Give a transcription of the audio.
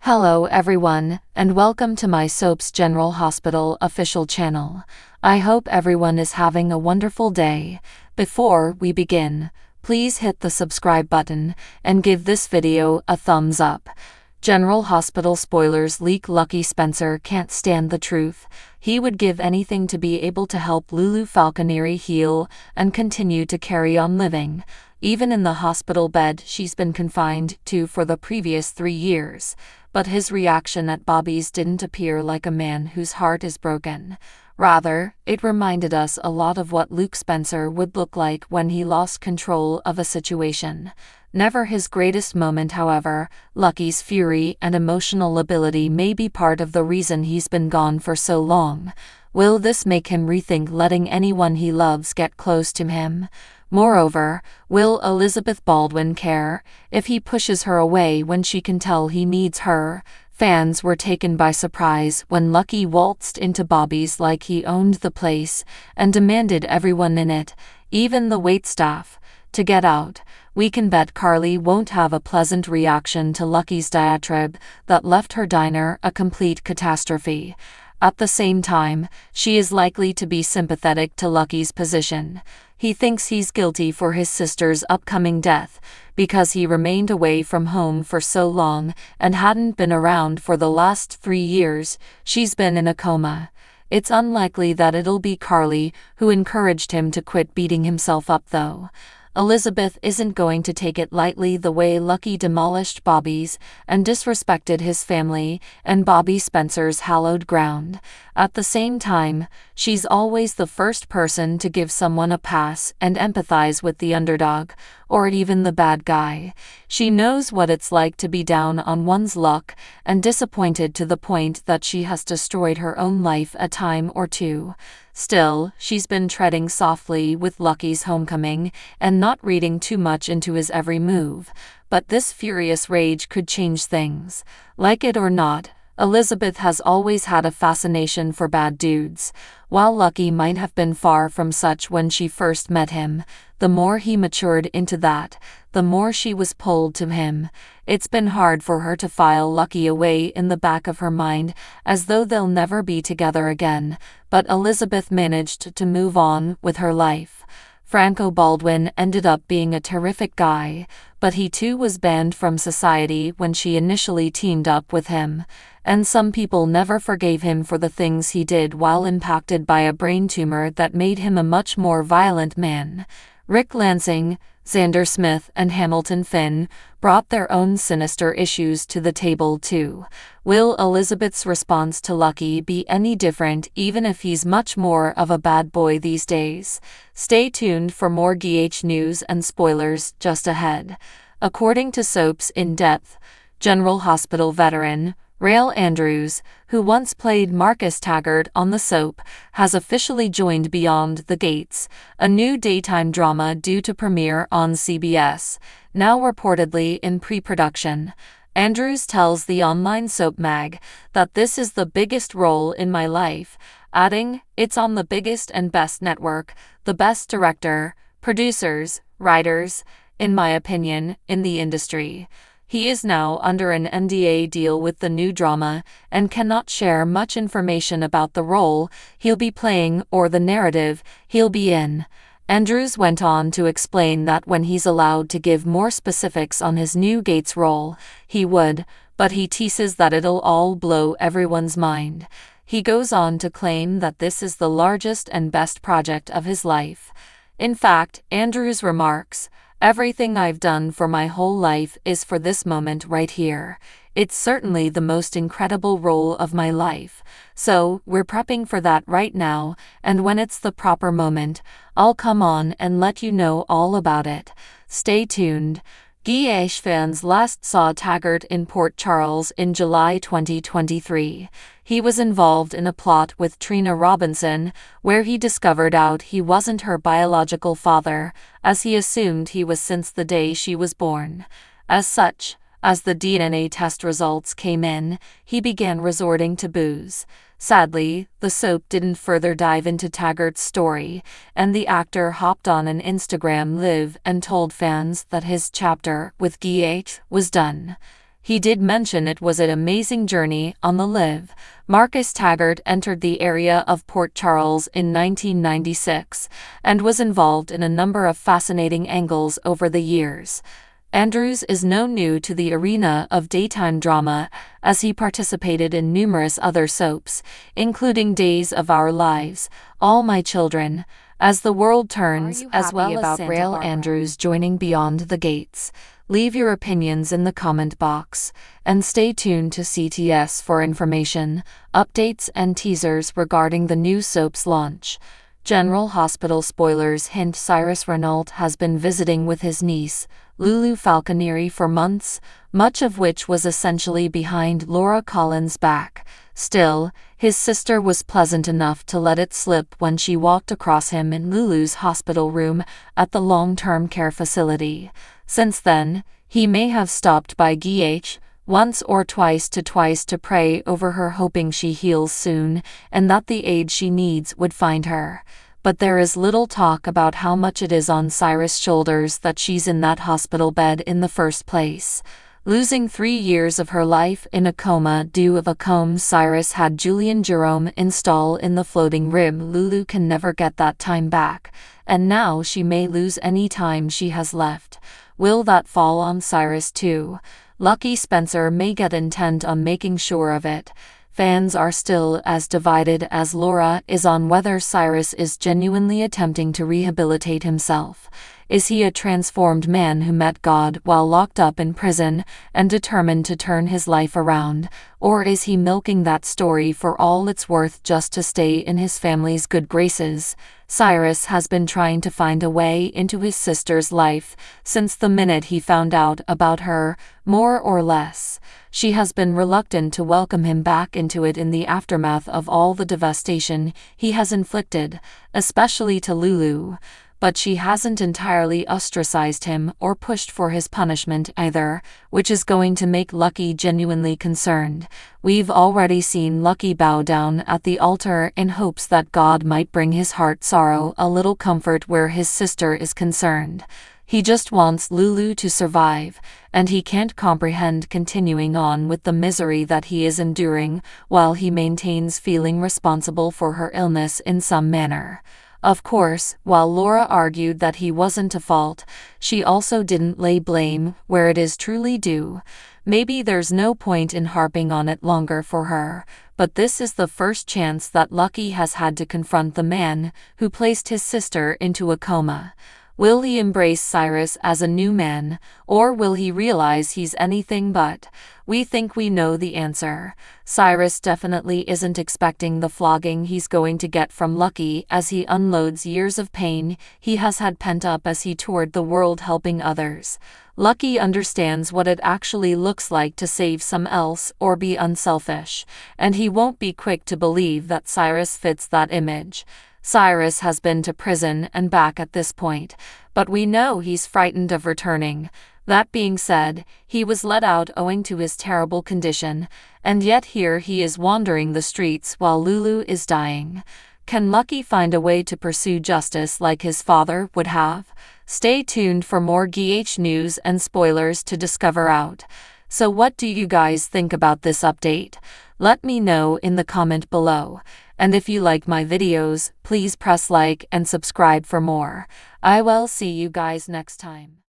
Hello everyone, and welcome to my Soaps General Hospital official channel. I hope everyone is having a wonderful day. Before we begin, please hit the subscribe button and give this video a thumbs up. General Hospital spoilers leak: Lucky Spencer can't stand the truth. He would give anything to be able to help Lulu Falconeri heal and continue to carry on living, even in the hospital bed she's been confined to for the previous 3 years. But his reaction at Bobby's didn't appear like a man whose heart is broken. Rather, it reminded us a lot of what Luke Spencer would look like when he lost control of a situation. Never his greatest moment, however. Lucky's fury and emotional ability may be part of the reason he's been gone for so long. Will this make him rethink letting anyone he loves get close to him? Moreover, will Elizabeth Baldwin care if he pushes her away when she can tell he needs her? Fans were taken by surprise when Lucky waltzed into Bobby's like he owned the place and demanded everyone in it, even the waitstaff, to get out. We can bet Carly won't have a pleasant reaction to Lucky's diatribe that left her diner a complete catastrophe. At the same time, she is likely to be sympathetic to Lucky's position. He thinks he's guilty for his sister's upcoming death because he remained away from home for so long and hadn't been around for the last 3 years. She's been in a coma. It's unlikely that it'll be Carly who encouraged him to quit beating himself up, though. Elizabeth isn't going to take it lightly the way Lucky demolished Bobby's and disrespected his family and Bobby Spencer's hallowed ground. At the same time, she's always the first person to give someone a pass and empathize with the underdog, or even the bad guy. She knows what it's like to be down on one's luck and disappointed to the point that she has destroyed her own life a time or two. Still, she's been treading softly with Lucky's homecoming and not reading too much into his every move. But this furious rage could change things. Like it or not, Elizabeth has always had a fascination for bad dudes. While Lucky might have been far from such when she first met him, the more he matured into that, the more she was pulled to him. It's been hard for her to file Lucky away in the back of her mind, as though they'll never be together again, but Elizabeth managed to move on with her life. Franco Baldwin ended up being a terrific guy, but he too was banned from society when she initially teamed up with him, and some people never forgave him for the things he did while impacted by a brain tumor that made him a much more violent man. Rick Lansing, Xander Smith, and Hamilton Finn brought their own sinister issues to the table too. Will Elizabeth's response to Lucky be any different, even if he's much more of a bad boy these days? Stay tuned for more GH news and spoilers just ahead. According to Soaps In Depth, General Hospital veteran Rael Andrews, who once played Marcus Taggart on the soap, has officially joined Beyond the Gates, a new daytime drama due to premiere on CBS, now reportedly in pre-production. Andrews tells the online soap mag that this is the biggest role in my life, adding, "It's on the biggest and best network, the best director, producers, writers, in my opinion, in the industry." He is now under an NDA deal with the new drama and cannot share much information about the role he'll be playing or the narrative he'll be in. Andrews went on to explain that when he's allowed to give more specifics on his new Gates role, he would, but he teases that it'll all blow everyone's mind. He goes on to claim that this is the largest and best project of his life. In fact, Andrews remarks, "Everything I've done for my whole life is for this moment right here. It's certainly the most incredible role of my life. So, we're prepping for that right now, and when it's the proper moment, I'll come on and let you know all about it. Stay tuned." GH fans last saw Taggart in Port Charles in July 2023. He was involved in a plot with Trina Robinson, where he discovered out he wasn't her biological father, as he assumed he was since the day she was born. As such, as the DNA test results came in, he began resorting to booze. Sadly, the soap didn't further dive into Taggart's story, and the actor hopped on an Instagram live and told fans that his chapter with GH was done. He did mention it was an amazing journey on the live. Marcus Taggart entered the area of Port Charles in 1996 and was involved in a number of fascinating angles over the years. Andrews is no new to the arena of daytime drama, as he participated in numerous other soaps, including Days of Our Lives, All My Children, As the World Turns, as well as Rail Andrews joining Beyond the Gates. Leave your opinions in the comment box, and stay tuned to CTS for information, updates and teasers regarding the new soap's launch. General Hospital spoilers hint Cyrus Renault has been visiting with his niece, Lulu Falconieri, for months, much of which was essentially behind Laura Collins' back. Still, his sister was pleasant enough to let it slip when she walked across him in Lulu's hospital room at the long-term care facility. Since then, he may have stopped by GH once or twice to pray over her, hoping she heals soon and that the aid she needs would find her. But there is little talk about how much it is on Cyrus' shoulders that she's in that hospital bed in the first place. Losing 3 years of her life in a coma due to a comb Cyrus had Julian Jerome install in the floating rib, Lulu can never get that time back, and now she may lose any time she has left. Will that fall on Cyrus too? Lucky Spencer may get intent on making sure of it. Fans are still as divided as Laura is on whether Cyrus is genuinely attempting to rehabilitate himself. Is he a transformed man who met God while locked up in prison and determined to turn his life around, or is he milking that story for all it's worth just to stay in his family's good graces? Cyrus has been trying to find a way into his sister's life since the minute he found out about her, more or less. She has been reluctant to welcome him back into it in the aftermath of all the devastation he has inflicted, especially to Lulu. But she hasn't entirely ostracized him or pushed for his punishment either, which is going to make Lucky genuinely concerned. We've already seen Lucky bow down at the altar in hopes that God might bring his heart sorrow a little comfort where his sister is concerned. He just wants Lulu to survive, and he can't comprehend continuing on with the misery that he is enduring while he maintains feeling responsible for her illness in some manner. Of course, while Laura argued that he wasn't at fault, she also didn't lay blame where it is truly due. Maybe there's no point in harping on it longer for her, but this is the first chance that Lucky has had to confront the man who placed his sister into a coma. Will he embrace Cyrus as a new man, or will he realize he's anything but? We think we know the answer. Cyrus definitely isn't expecting the flogging he's going to get from Lucky as he unloads years of pain he has had pent up as he toured the world helping others. Lucky understands what it actually looks like to save some else or be unselfish, and he won't be quick to believe that Cyrus fits that image. Cyrus has been to prison and back at this point, but we know he's frightened of returning. That being said, he was let out owing to his terrible condition, and yet here he is wandering the streets while Lulu is dying. Can Lucky find a way to pursue justice like his father would have? Stay tuned for more GH news and spoilers to discover out. So what do you guys think about this update? Let me know in the comment below. And if you like my videos, please press like and subscribe for more. I will see you guys next time.